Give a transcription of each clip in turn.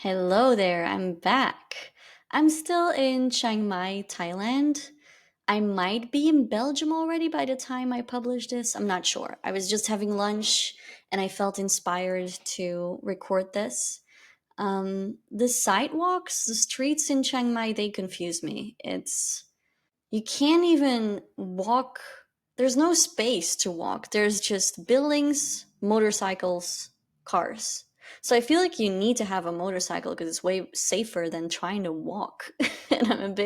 Hello there, I'm back. I'm still in Chiang Mai, Thailand. I might be in Belgium already by the time I publish this. I'm not sure. I was just having lunch and I felt inspired to record this. The sidewalks, the streets in Chiang Mai, they confuse me. You can't even walk. There's no space to walk. There's just buildings, motorcycles, cars. So I feel like you need to have a motorcycle because it's way safer than trying to walk. And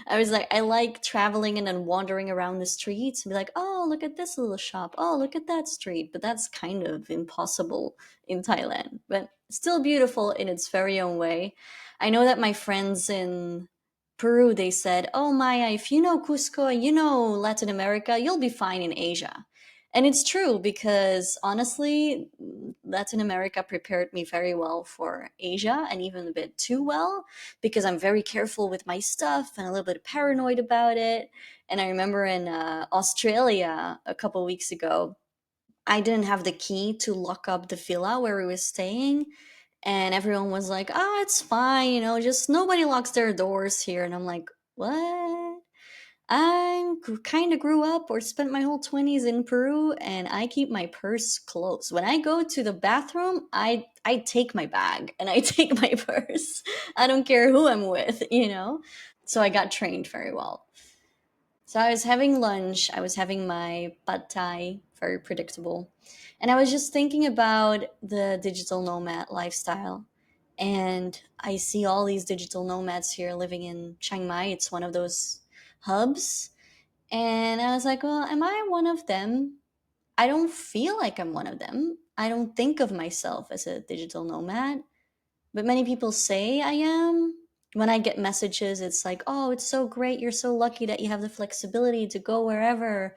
I was like, I like traveling and then wandering around the streets and be like, oh, look at this little shop. Oh, look at that street. But that's kind of impossible in Thailand, but still beautiful in its very own way. I know that my friends in Peru, they said, "Oh, Maya, if you know Cusco and you know Latin America, you'll be fine in Asia." And it's true because honestly, Latin America prepared me very well for Asia and even a bit too well because I'm very careful with my stuff and a little bit paranoid about it. And I remember in Australia a couple weeks ago, I didn't have the key to lock up the villa where we were staying, and everyone was like, "Oh, it's fine, just nobody locks their doors here." And I'm like, "What? I kind of grew up or spent my whole 20s in Peru, and I keep my purse closed. When I go to the bathroom, I take my bag and I take my purse. I don't care who I'm with. So I got trained very well. So I was having lunch, I was having my pad thai, very predictable. And I was just thinking about the digital nomad lifestyle. And I see all these digital nomads here living in Chiang Mai. It's one of those hubs. And I was like, well, am I one of them? I don't feel like I'm one of them. I don't think of myself as a digital nomad, but many people say I am. When I get messages, it's like, oh, it's so great. You're so lucky that you have the flexibility to go wherever.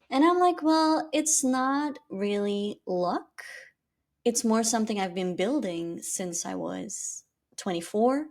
And I'm like, well, it's not really luck. It's more something I've been building since I was 24,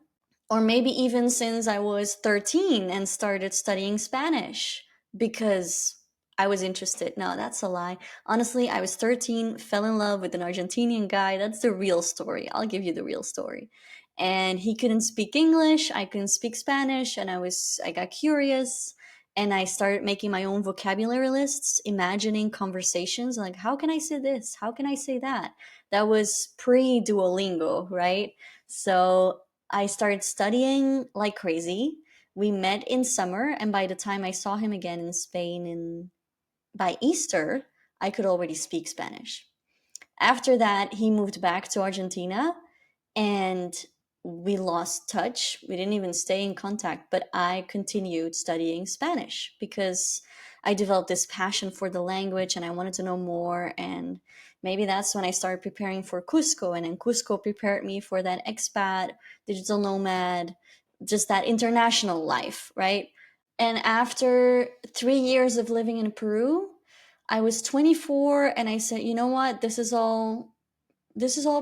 or maybe even since I was 13 and started studying Spanish because I was interested. No, that's a lie. Honestly, I was 13, fell in love with an Argentinian guy. That's the real story. I'll give you the real story. And he couldn't speak English, I couldn't speak Spanish, and I got curious and I started making my own vocabulary lists, imagining conversations like how can I say this? How can I say that? That was pre Duolingo, right? So I started studying like crazy. We met in summer, and by the time I saw him again in Spain by Easter, I could already speak Spanish. After that, he moved back to Argentina, and we lost touch. We didn't even stay in contact, but I continued studying Spanish because I developed this passion for the language and I wanted to know more. And maybe that's when I started preparing for Cusco, and then Cusco prepared me for that expat, digital nomad, just that international life, right? And after 3 years of living in Peru, I was 24 and I said, you know what? This is all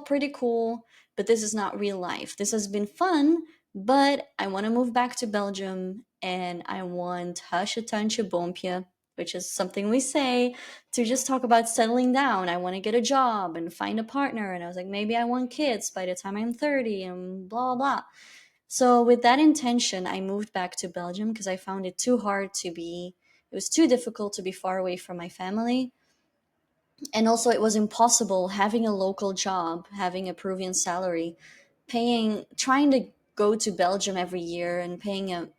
pretty cool, but this is not real life. This has been fun, but I want to move back to Belgium and I want Hashatantje Boompje, which is something we say to just talk about settling down. I want to get a job and find a partner. And I was like, maybe I want kids by the time I'm 30 and blah, blah. So, with that intention, I moved back to Belgium because I found it too hard it was too difficult to be far away from my family, and also it was impossible having a local job, having a Peruvian salary, trying to go to Belgium every year and paying a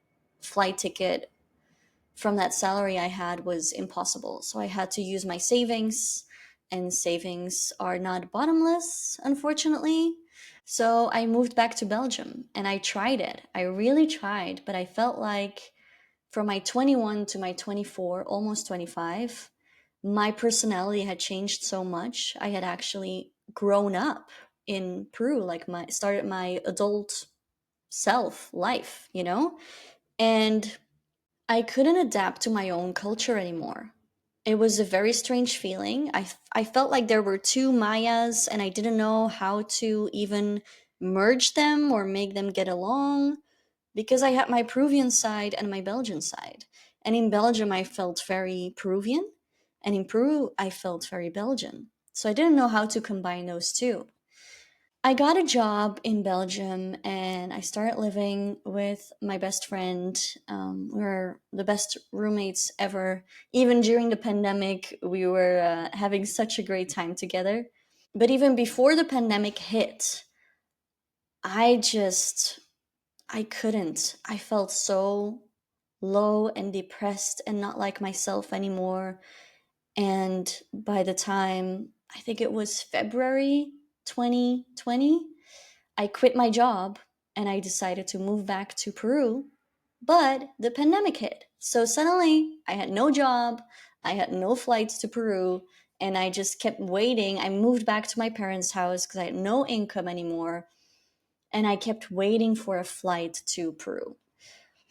flight ticket from that salary I had was impossible. So I had to use my savings, and savings are not bottomless, unfortunately. So I moved back to Belgium and I tried it. I really tried, but I felt like from my 21 to my 24, almost 25, my personality had changed so much. I had actually grown up in Peru, like my started my adult self life. And I couldn't adapt to my own culture anymore. It was a very strange feeling. I felt like there were two Mayas and I didn't know how to even merge them or make them get along because I had my Peruvian side and my Belgian side. And in Belgium, I felt very Peruvian, and in Peru, I felt very Belgian. So I didn't know how to combine those two. I got a job in Belgium and I started living with my best friend. We were the best roommates ever. Even during the pandemic, we were having such a great time together. But even before the pandemic hit, I just, I couldn't. I felt so low and depressed and not like myself anymore. And by the time, I think it was February 2020, I quit my job and I decided to move back to Peru. But the pandemic hit. So suddenly I had no job, I had no flights to Peru, and I just kept waiting. I moved back to my parents' house because I had no income anymore, and I kept waiting for a flight to Peru.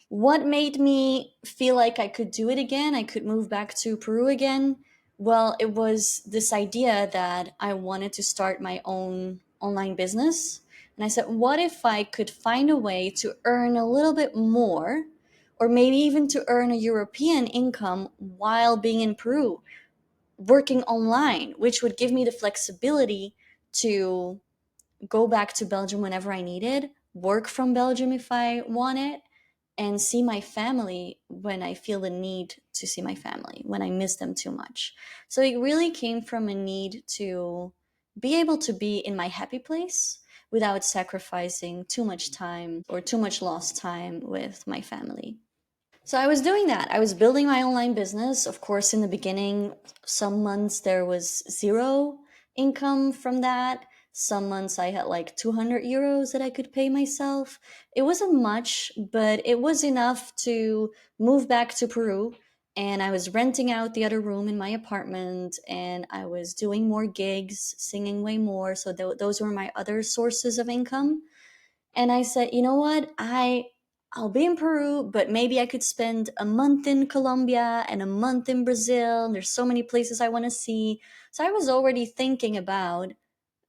What made me feel like I could do it again, I could move back to Peru again? Well, it was this idea that I wanted to start my own online business. And I said, what if I could find a way to earn a little bit more, or maybe even to earn a European income while being in Peru, working online, which would give me the flexibility to go back to Belgium whenever I needed, work from Belgium if I wanted, and see my family when I feel the need to see my family, when I miss them too much. So it really came from a need to be able to be in my happy place without sacrificing too much time or too much lost time with my family. So I was doing that. I was building my online business. Of course, in the beginning, some months there was zero income from that. Some months I had like 200 euros that I could pay myself. It wasn't much, but it was enough to move back to Peru. And I was renting out the other room in my apartment, and I was doing more gigs, singing way more. So those were my other sources of income. And I said, you know what? I'll be in Peru, but maybe I could spend a month in Colombia and a month in Brazil. There's so many places I want to see. So I was already thinking about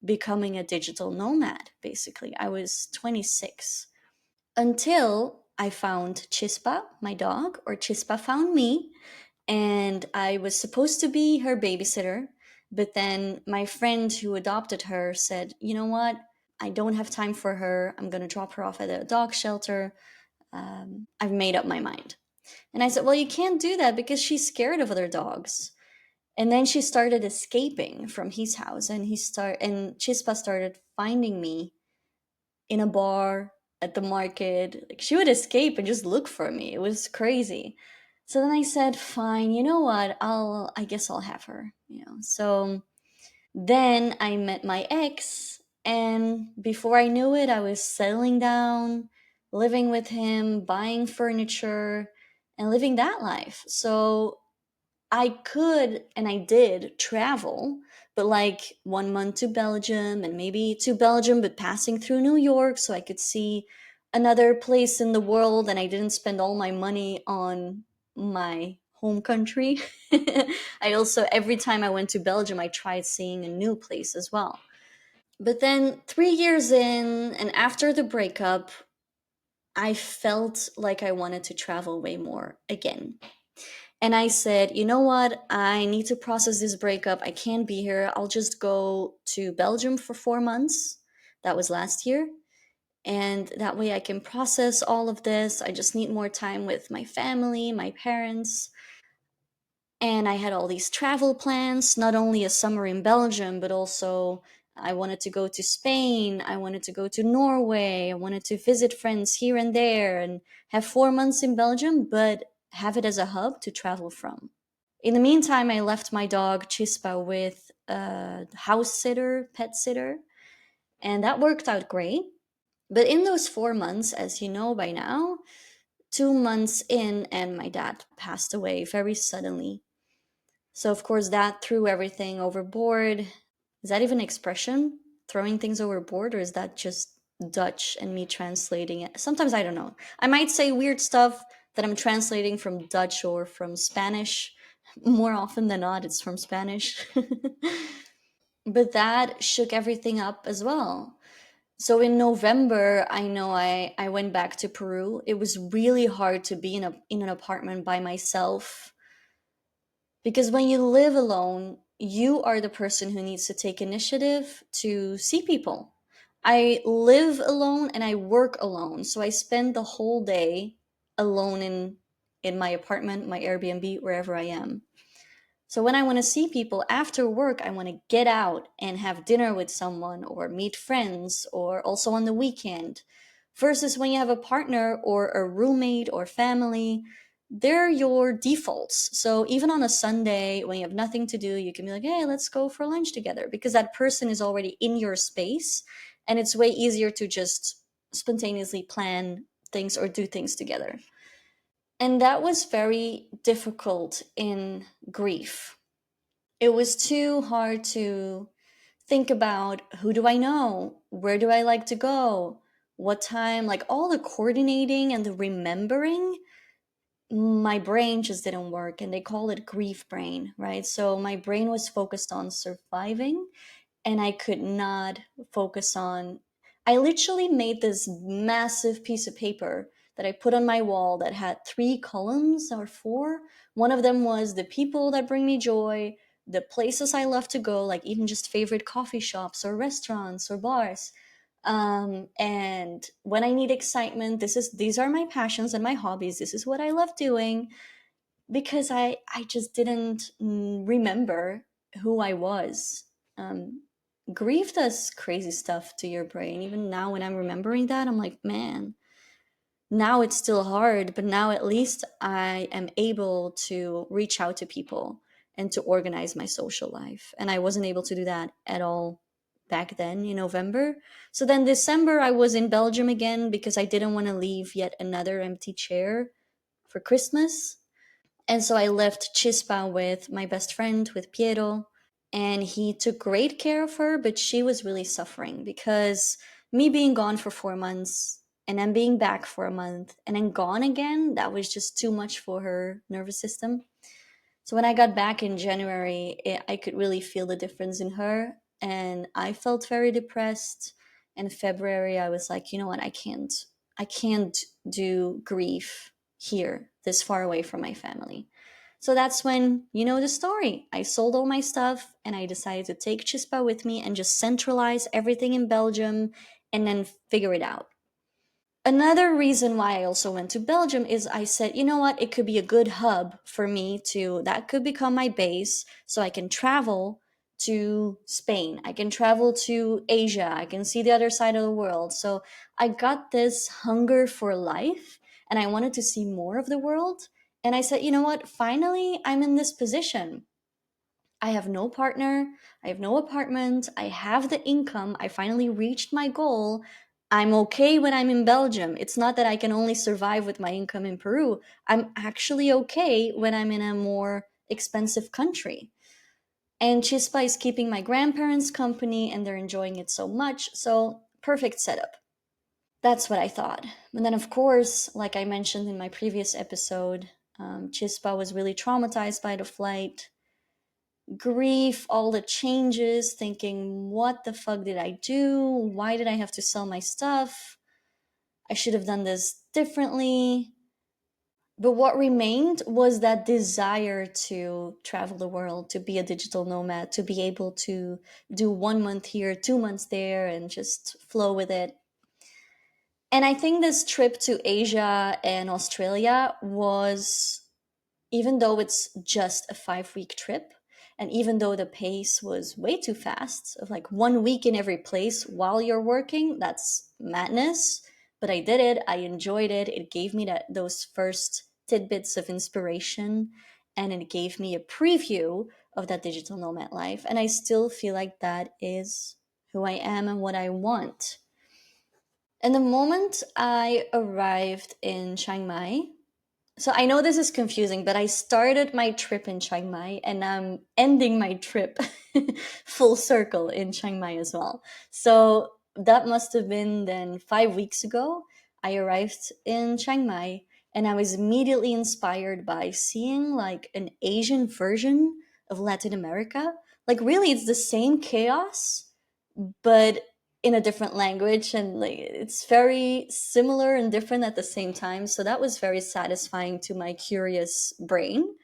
becoming a digital nomad, basically. I was 26 until I found Chispa, my dog, or Chispa found me, and I was supposed to be her babysitter. But then my friend who adopted her said, you know what? I don't have time for her. I'm going to drop her off at a dog shelter. I've made up my mind. And I said, well, you can't do that because she's scared of other dogs. And then she started escaping from his house, and and Chispa started finding me in a bar, at the market. Like, she would escape and just look for me. It was crazy. So then I said, fine, you know what? I guess I'll have her, you know. So then I met my ex, and before I knew it, I was settling down, living with him, buying furniture, and living that life. So I could and I did travel, but like 1 month to Belgium and maybe to Belgium, but passing through New York so I could see another place in the world and I didn't spend all my money on my home country. I also, every time I went to Belgium, I tried seeing a new place as well. But then 3 years in, and after the breakup, I felt like I wanted to travel way more again. And I said, you know what? I need to process this breakup. I can't be here. I'll just go to Belgium for 4 months. That was last year. And that way I can process all of this. I just need more time with my family, my parents. And I had all these travel plans, not only a summer in Belgium, but also I wanted to go to Spain. I wanted to go to Norway. I wanted to visit friends here and there and have 4 months in Belgium, but have it as a hub to travel from. In the meantime, I left my dog Chispa with a house sitter, pet sitter, and that worked out great. But in those 4 months, as you know by now, 2 months in, and my dad passed away very suddenly. So, of course, that threw everything overboard. Is that even an expression? Throwing things overboard, or is that just Dutch and me translating it? Sometimes I don't know. I might say weird stuff that I'm translating from Dutch or from Spanish. More often than not, it's from Spanish. But that shook everything up as well. So in November, I know I went back to Peru. It was really hard to be in an apartment by myself because when you live alone, you are the person who needs to take initiative to see people. I live alone and I work alone. So I spend the whole day alone in my apartment, my Airbnb, wherever I am. So when I want to see people after work, I want to get out and have dinner with someone or meet friends or also on the weekend. Versus when you have a partner or a roommate or family, they're your defaults. So even on a Sunday when you have nothing to do, you can be like, hey, let's go for lunch together because that person is already in your space and it's way easier to just spontaneously plan things or do things together. And that was very difficult in grief. It was too hard to think about who do I know? Where do I like to go? What time? Like all the coordinating and the remembering, my brain just didn't work. And they call it grief brain, right? So my brain was focused on surviving and I could not focus on. I literally made this massive piece of paper that I put on my wall that had three columns or four. One of them was the people that bring me joy, the places I love to go, like even just favorite coffee shops or restaurants or bars. And when I need excitement, these are my passions and my hobbies. This is what I love doing because I just didn't remember who I was. Um, Grief does crazy stuff to your brain. Even now, when I'm remembering that, I'm like, man, now it's still hard, but now at least I am able to reach out to people and to organize my social life. And I wasn't able to do that at all back then in November. So then December, I was in Belgium again because I didn't want to leave yet another empty chair for Christmas. And so I left Chispa with my best friend, with Piero, and he took great care of her, but she was really suffering because me being gone for 4 months and then being back for a month and then gone again, that was just too much for her nervous system. So when I got back in January, I could really feel the difference in her. And I felt very depressed. In February, I was like, you know what? I can't do grief here, this far away from my family. So that's when, you know the story. I sold all my stuff and I decided to take Chispa with me and just centralize everything in Belgium and then figure it out. Another reason why I also went to Belgium is I said, you know what, it could be a good hub for me to, that could become my base so I can travel to Spain. I can travel to Asia. I can see the other side of the world. So I got this hunger for life and I wanted to see more of the world. And I said, you know what, finally I'm in this position. I have no partner. I have no apartment. I have the income. I finally reached my goal. I'm okay when I'm in Belgium. It's not that I can only survive with my income in Peru. I'm actually okay when I'm in a more expensive country. And Chispa is keeping my grandparents company and they're enjoying it so much. So, perfect setup. That's what I thought. And then, of course, like I mentioned in my previous episode, Chispa was really traumatized by the flight, grief, all the changes, thinking, what the fuck did I do? Why did I have to sell my stuff? I should have done this differently. But what remained was that desire to travel the world, to be a digital nomad, to be able to do 1 month here, 2 months there, and just flow with it. And I think this trip to Asia and Australia was, even though it's just a 5 week trip, and even though the pace was way too fast, of like 1 week in every place while you're working, that's madness. But I did it. I enjoyed it. It gave me those first tidbits of inspiration, and it gave me a preview of that digital nomad life. And I still feel like that is who I am and what I want. And the moment I arrived in Chiang Mai, so I know this is confusing, but I started my trip in Chiang Mai and I'm ending my trip full circle in Chiang Mai as well. So that must have been then 5 weeks ago. I arrived in Chiang Mai and I was immediately inspired by seeing like an Asian version of Latin America. Like, really, it's the same chaos, but in a different language, and like it's very similar and different at the same time. So that was very satisfying to my curious brain.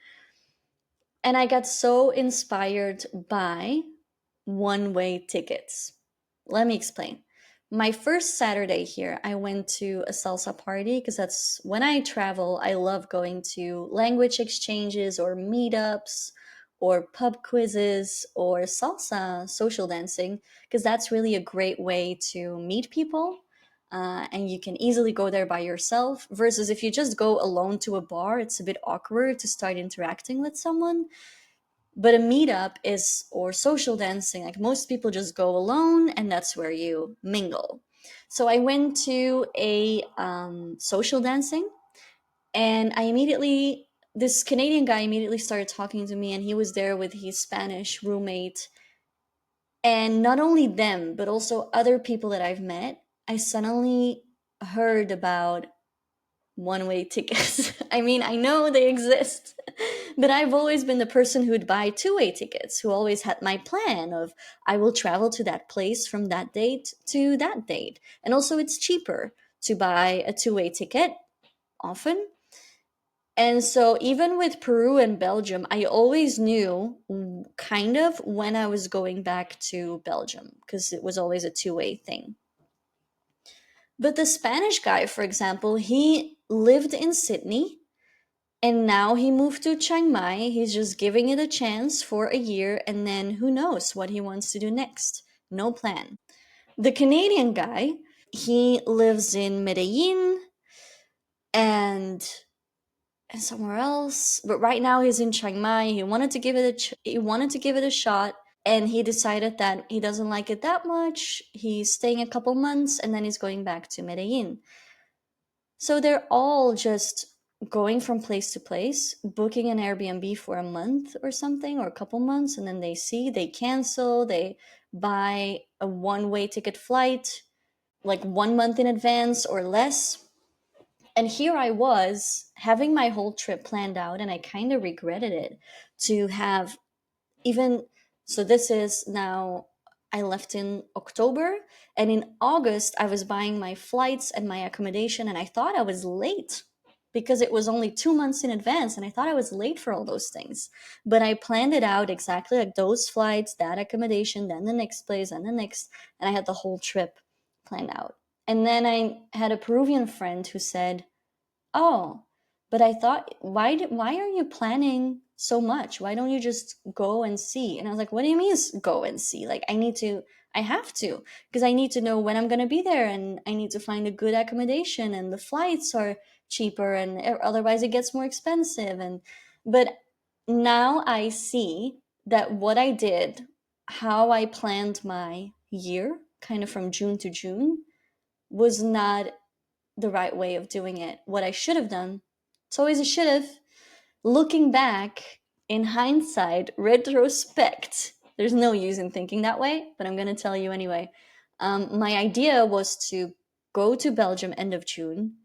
And I got so inspired by one way tickets. Let me explain. My first Saturday here, I went to a salsa party because that's when I travel. I love going to language exchanges or meetups or pub quizzes or salsa social dancing because that's really a great way to meet people. And you can easily go there by yourself versus if you just go alone to a bar, it's a bit awkward to start interacting with someone. But a meetup is, or social dancing, like most people just go alone and that's where you mingle. So I went to a social dancing and this Canadian guy immediately started talking to me and he was there with his Spanish roommate. And not only them, but also other people that I've met, I suddenly heard about one-way tickets. I mean, I know they exist, but I've always been the person who'd buy two-way tickets, who always had my plan of I will travel to that place from that date to that date. And also it's cheaper to buy a two-way ticket often. And so even with Peru and Belgium, I always knew kind of when I was going back to Belgium because it was always a two-way thing. But the Spanish guy, for example, he lived in Sydney and now he moved to Chiang Mai. He's just giving it a chance for a year and then who knows what he wants to do next. No plan. The Canadian guy, he lives in Medellin and somewhere else, but right now he's in Chiang Mai. He wanted to give it a shot and he decided that he doesn't like it that much. He's staying a couple months and then he's going back to Medellin. So they're all just going from place to place, booking an Airbnb for a month or something, or a couple months, and then they cancel, they buy a one-way ticket flight like 1 month in advance or less. And here I was having my whole trip planned out, and I kind of regretted it to have even so this is now I left in October and in August I was buying my flights and my accommodation and I thought I was late because it was only 2 months in advance and I thought I was late for all those things. But I planned it out exactly like those flights, that accommodation, then the next place and the next, and I had the whole trip planned out. And then I had a Peruvian friend who said, "Oh, but I thought why are you planning so much? Why don't you just go and see?" And I was like, "What do you mean go and see? Like I have to because I need to know when I'm going to be there and I need to find a good accommodation and the flights are cheaper and otherwise it gets more expensive." And but now I see that what I did, how I planned my year kind of from June to June was not the right way of doing it. What I should have done, it's always a should have. Looking back in hindsight, retrospect, there's no use in thinking that way, but I'm going to tell you anyway. My idea was to go to Belgium end of June,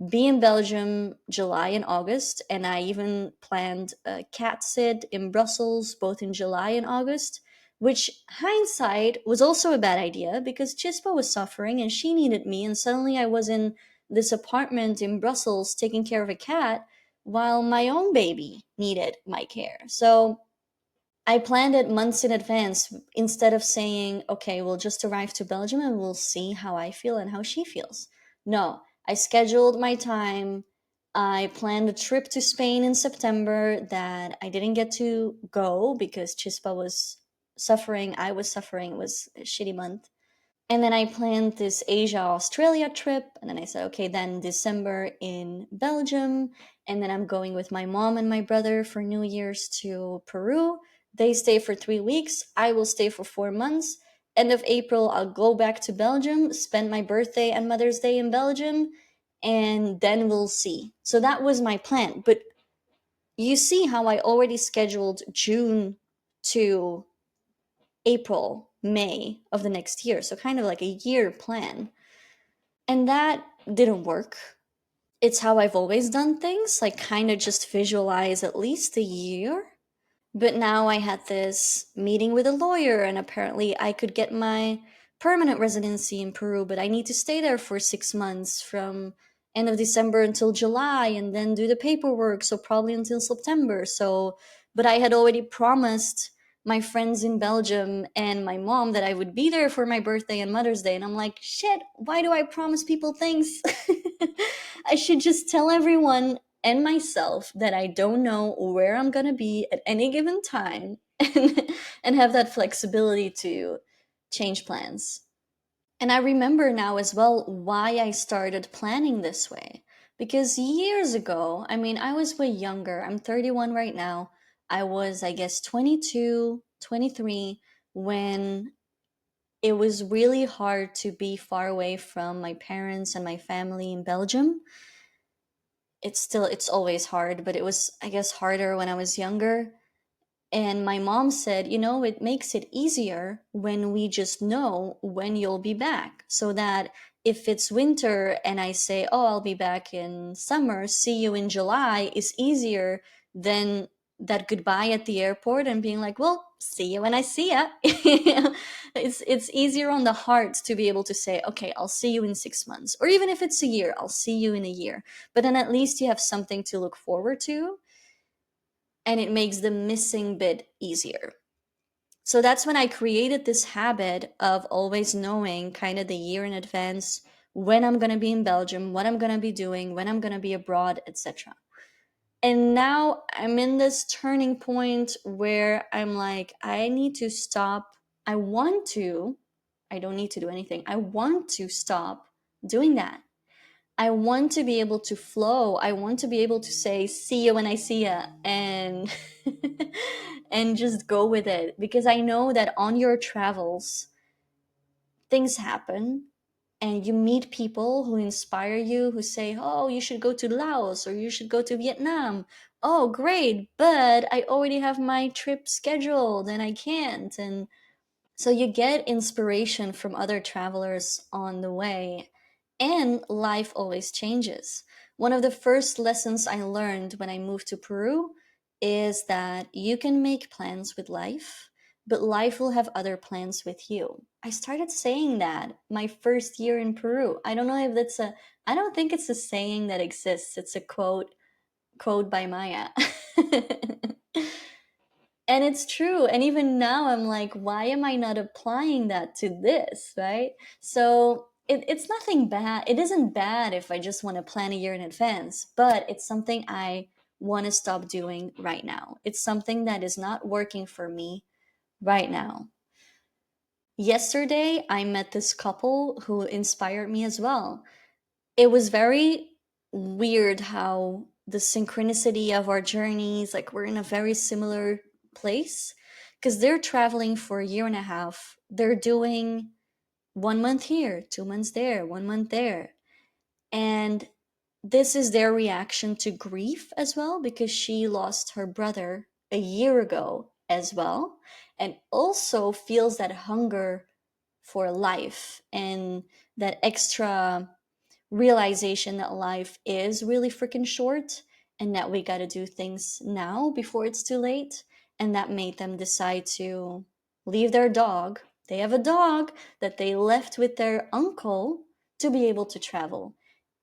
be in Belgium July and August, and I even planned a cat sit in Brussels both in July and August, which hindsight was also a bad idea because Chispa was suffering and she needed me, and suddenly I was in this apartment in Brussels taking care of a cat while my own baby needed my care. So I planned it months in advance instead of saying, okay, we'll just arrive to Belgium and we'll see how I feel and how she feels. No, I scheduled my time. I planned a trip to Spain in September that I didn't get to go because Chispa was suffering. I was suffering. It was a shitty month. And then I planned this Asia Australia trip. And then I said, okay, then December in Belgium. And then I'm going with my mom and my brother for New Year's to Peru. They stay for 3 weeks. I will stay for 4 months. End of April, I'll go back to Belgium, spend my birthday and Mother's Day in Belgium, and then we'll see. So that was my plan. But you see how I already scheduled June to April, May of the next year. So kind of like a year plan. And that didn't work. It's how I've always done things, like kind of just visualize at least a year. But now I had this meeting with a lawyer, and apparently I could get my permanent residency in Peru, but I need to stay there for 6 months from end of December until July and then do the paperwork, so probably until September. So, but I had already promised my friends in Belgium and my mom that I would be there for my birthday and Mother's Day. And I'm like, shit, why do I promise people things? I should just tell everyone and myself that I don't know where I'm going to be at any given time and have that flexibility to change plans. And I remember now as well why I started planning this way. Because years ago, I mean, I was way younger. I'm 31 right now. I was, I guess, 22, 23 when it was really hard to be far away from my parents and my family in Belgium. It's always hard, but it was, I guess, harder when I was younger. And my mom said, you know, it makes it easier when we just know when you'll be back. So that if it's winter and I say, oh, I'll be back in summer, see you in July, is easier than that goodbye at the airport and being like, well, see you when I see ya. It's easier on the heart to be able to say, okay, I'll see you in 6 months. Or even if it's a year, I'll see you in a year. But then at least you have something to look forward to, and it makes the missing bit easier. So that's when I created this habit of always knowing kind of the year in advance when I'm going to be in Belgium, what I'm going to be doing, when I'm going to be abroad, etc. And now I'm in this turning point where I'm like, I need to stop. I want to, I don't need to do anything. I want to stop doing that. I want to be able to flow. I want to be able to say, see you when I see you, and and just go with it. Because I know that on your travels, things happen and you meet people who inspire you, who say, oh, you should go to Laos or you should go to Vietnam. Oh, great, but I already have my trip scheduled and I can't. And so you get inspiration from other travelers on the way, and life always changes. One of the first lessons I learned when I moved to Peru is that you can make plans with life, but life will have other plans with you. I started saying that my first year in Peru. I don't know if that's a, I don't think it's a saying that exists. It's a quote by Maya. And it's true. And even now, I'm like, why am I not applying that to this? Right. So it's nothing bad. It isn't bad if I just want to plan a year in advance, but it's something I want to stop doing right now. It's something that is not working for me right now. Yesterday, I met this couple who inspired me as well. It was very weird how the synchronicity of our journeys, like we're in a very similar place, because they're traveling for a year and a half. They're doing 1 month here, 2 months there, 1 month there. And this is their reaction to grief as well, because she lost her brother a year ago as well, and also feels that hunger for life and that extra realization that life is really freaking short and that we got to do things now before it's too late. And that made them decide to leave their dog. They have a dog that they left with their uncle to be able to travel.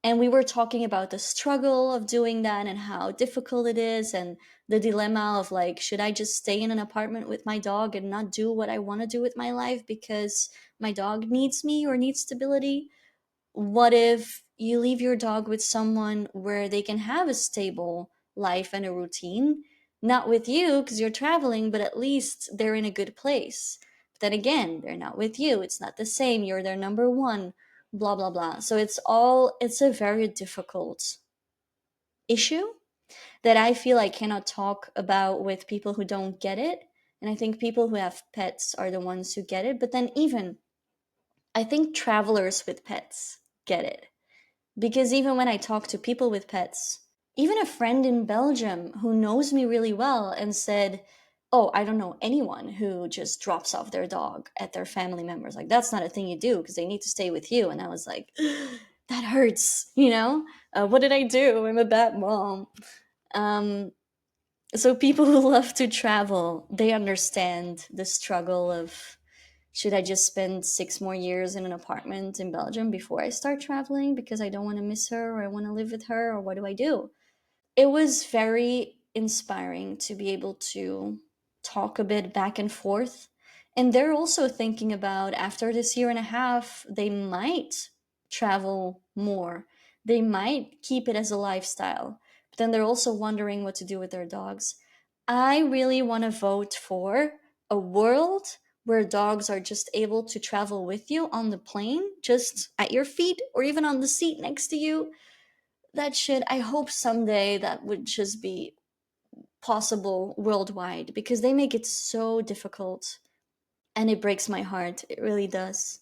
And we were talking about the struggle of doing that and how difficult it is, and the dilemma of like, should I just stay in an apartment with my dog and not do what I want to do with my life because my dog needs me or needs stability? What if you leave your dog with someone where they can have a stable life and a routine? Not with you because you're traveling, but at least they're in a good place. But then again, they're not with you. It's not the same. You're their number one, blah, blah, blah. So it's a very difficult issue that I feel I cannot talk about with people who don't get it. And I think people who have pets are the ones who get it. But then even, I think travelers with pets get it, because even when I talk to people with pets, even a friend in Belgium who knows me really well and said, oh, I don't know anyone who just drops off their dog at their family members. Like, that's not a thing you do because they need to stay with you. And I was like, that hurts, you know? What did I do? I'm a bad mom. Um, so people who love to travel, they understand the struggle of, should I just spend 6 more years in an apartment in Belgium before I start traveling because I don't want to miss her or I want to live with her, or what do I do? It was very inspiring to be able to talk a bit back and forth. And they're also thinking about after this year and a half, they might travel more. They might keep it as a lifestyle. But then they're also wondering what to do with their dogs. I really want to vote for a world where dogs are just able to travel with you on the plane, just at your feet or even on the seat next to you. That should, I hope someday that would just be possible worldwide because they make it so difficult and it breaks my heart. It really does.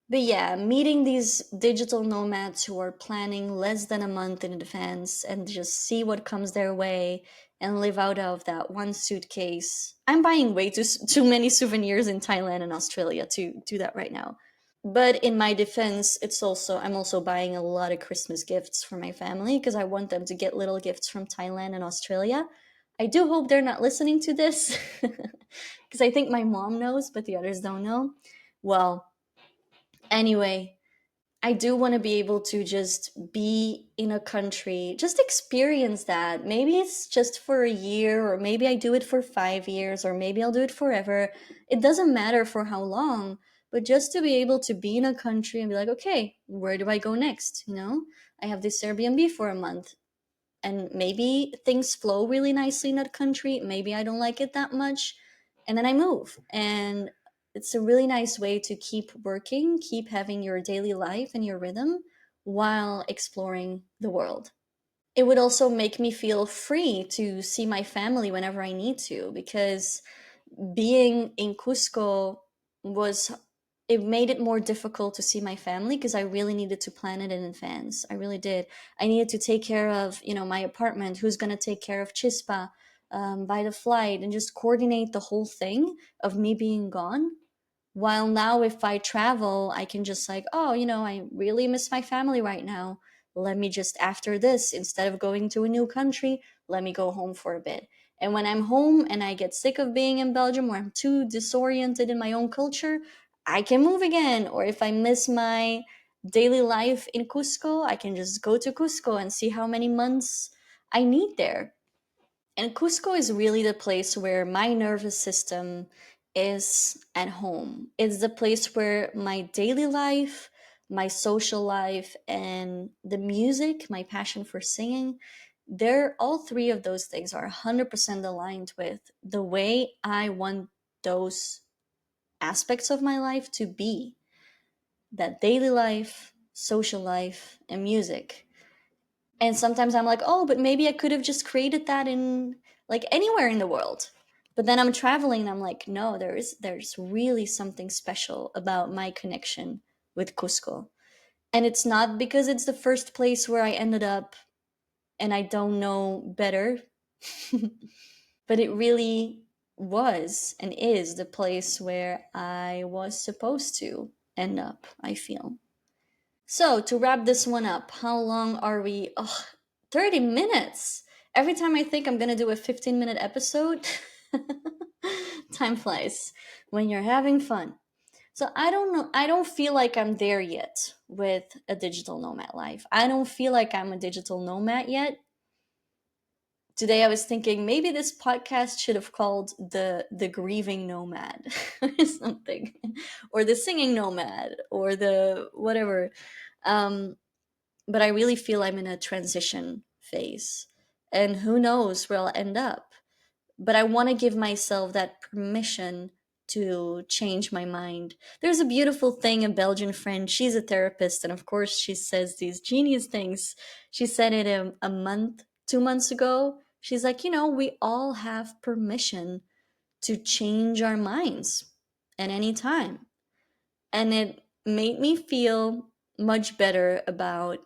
But yeah, meeting these digital nomads who are planning less than a month in advance and just see what comes their way and live out of that one suitcase. I'm buying way too many souvenirs in Thailand and Australia to do that right now. But in my defense, it's also I'm also buying a lot of Christmas gifts for my family because I want them to get little gifts from Thailand and Australia. I do hope they're not listening to this because I think my mom knows, but the others don't know. Well, anyway, I do want to be able to just be in a country, just experience that. Maybe it's just for a year, or maybe I do it for 5 years, or maybe I'll do it forever. It doesn't matter for how long, but just to be able to be in a country and be like, okay, where do I go next? I have this Airbnb for a month and maybe things flow really nicely in that country. Maybe I don't like it that much. And then I move. And it's a really nice way to keep working, keep having your daily life and your rhythm while exploring the world. It would also make me feel free to see my family whenever I need to because being in Cusco was it made it more difficult to see my family because I really needed to plan it in advance. I really did. I needed to take care of, my apartment, who's going to take care of Chispa, by the flight, and just coordinate the whole thing of me being gone. While now, if I travel, I can just like, oh, I really miss my family right now. Let me just, after this, instead of going to a new country, let me go home for a bit. And when I'm home and I get sick of being in Belgium or I'm too disoriented in my own culture, I can move again. Or if I miss my daily life in Cusco, I can just go to Cusco and see how many months I need there. And Cusco is really the place where my nervous system is at home. It's the place where my daily life, my social life, and the music, my passion for singing, they're all three of those things are 100% aligned with the way I want those aspects of my life to be, that daily life, social life, and music. And sometimes I'm like, oh, but maybe I could have just created that in like anywhere in the world. But then I'm traveling and I'm like, no, there's really something special about my connection with Cusco. And it's not because it's the first place where I ended up and I don't know better, but it really was and is the place where I was supposed to end up, I feel. So, to wrap this one up, how long are we? Oh, 30 minutes. Every time I think I'm going to do a 15-minute episode, time flies when you're having fun. So, I don't know. I don't feel like I'm there yet with a digital nomad life. I don't feel like I'm a digital nomad yet. Today I was thinking maybe this podcast should have called the grieving nomad or something, or the singing nomad, or the whatever. Um, but I really feel I'm in a transition phase. And who knows where I'll end up. But I want to give myself that permission to change my mind. There's a beautiful thing, a Belgian friend, she's a therapist, and of course, she says these genius things. She said it a month, 2 months ago. She's like, we all have permission to change our minds at any time, and it made me feel much better about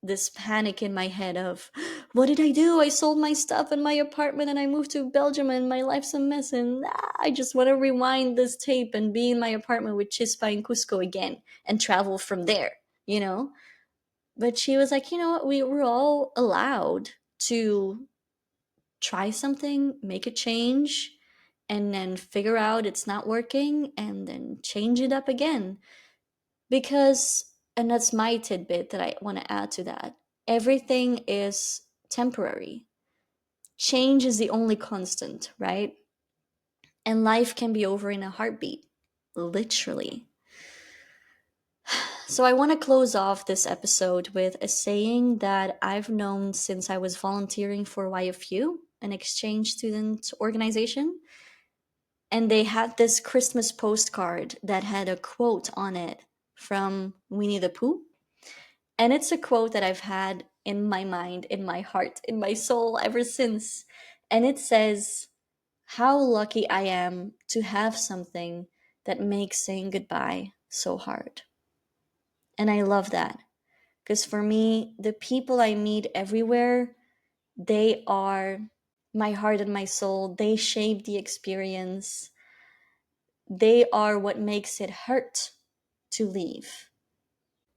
this panic in my head of what did I do? I sold my stuff in my apartment and I moved to Belgium and my life's a mess, and I just want to rewind this tape and be in my apartment with Chispa in Cusco again and travel from there, you know? But she was like, you know what, we were all allowed to try something, make a change, and then figure out it's not working and then change it up again. Because, and that's my tidbit that I want to add to that, everything is temporary. Change is the only constant, right? and life can be over in a heartbeat, literally. So, I want to close off this episode with a saying that I've known since I was volunteering for YFU, an exchange student organization. And they had this Christmas postcard that had a quote on it from Winnie the Pooh. And it's a quote that I've had in my mind, in my heart, in my soul ever since. And it says, "How lucky I am to have something that makes saying goodbye so hard." And I love that. Because for me, the people I meet everywhere, they are my heart and my soul. They shape the experience. They are what makes it hurt to leave.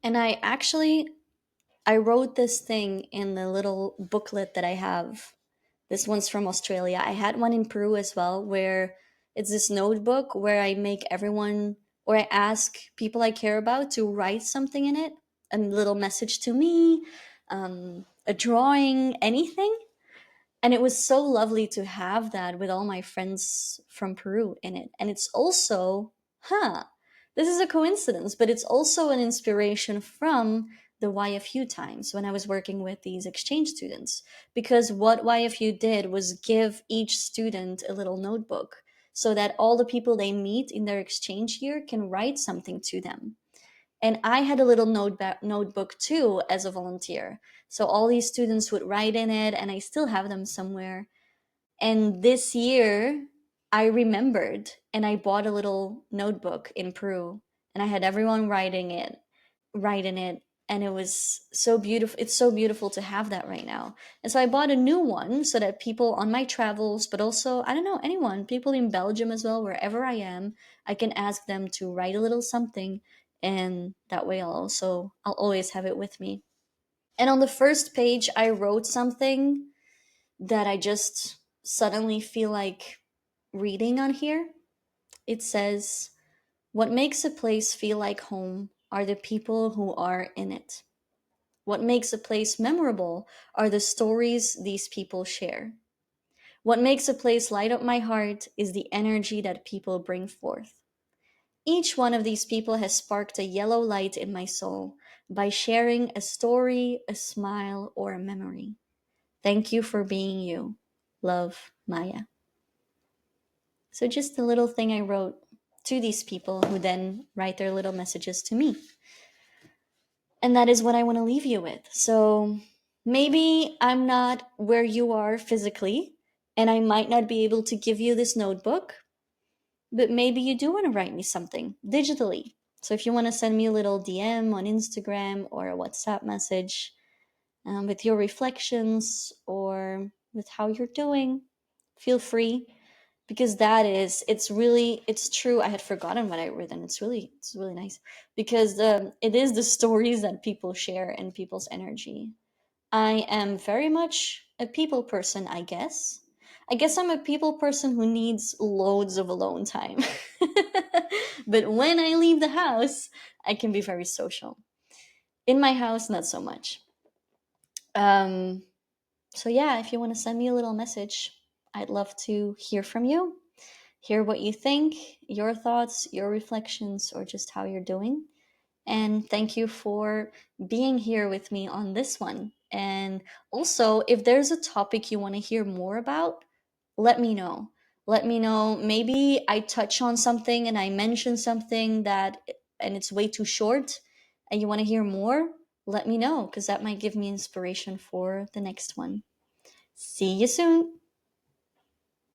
And I wrote this thing in the little booklet that I have. This one's from Australia. I had one in Peru as well, where it's this notebook where I make everyone, or I ask people I care about to write something in it, a little message to me, a drawing, anything. And it was so lovely to have that with all my friends from Peru in it. And it's also, this is a coincidence, but it's also an inspiration from the YFU times when I was working with these exchange students. Because what YFU did was give each student a little notebook so that all the people they meet in their exchange year can write something to them. And I had a little notebook too as a volunteer. So all these students would write in it, and I still have them somewhere. And this year, I remembered and I bought a little notebook in Peru, and I had everyone write in it. And it was so beautiful. It's so beautiful to have that right now. And so I bought a new one so that people on my travels, but also, I don't know, anyone, people in Belgium as well, wherever I am, I can ask them to write a little something. And that way I'll always have it with me. And on the first page, I wrote something that I just suddenly feel like reading on here. It says, "What makes a place feel like home are the people who are in it. What makes a place memorable are the stories these people share. What makes a place light up my heart is the energy that people bring forth. Each one of these people has sparked a yellow light in my soul by sharing a story, a smile, or a memory. Thank you for being you. Love, Maya." So, just a little thing I wrote to these people who then write their little messages to me. And that is what I want to leave you with. So, maybe I'm not where you are physically, and I might not be able to give you this notebook, but maybe you do want to write me something digitally. So, if you want to send me a little DM on Instagram or a WhatsApp message with your reflections or with how you're doing, feel free, because it's true. I had forgotten what I written. It's really nice because it is the stories that people share and people's energy. I am very much a people person, I guess I'm a people person who needs loads of alone time. But when I leave the house, I can be very social. In my house, not so much. um so yeah, if you want to send me a little message, I'd love to hear from you, hear what you think, your thoughts, your reflections, or just how you're doing. And thank you for being here with me on this one. And also, if there's a topic you want to hear more about, let me know. Let me know. Maybe I touch on something and I mention something and it's way too short and you want to hear more. Let me know because that might give me inspiration for the next one. See you soon.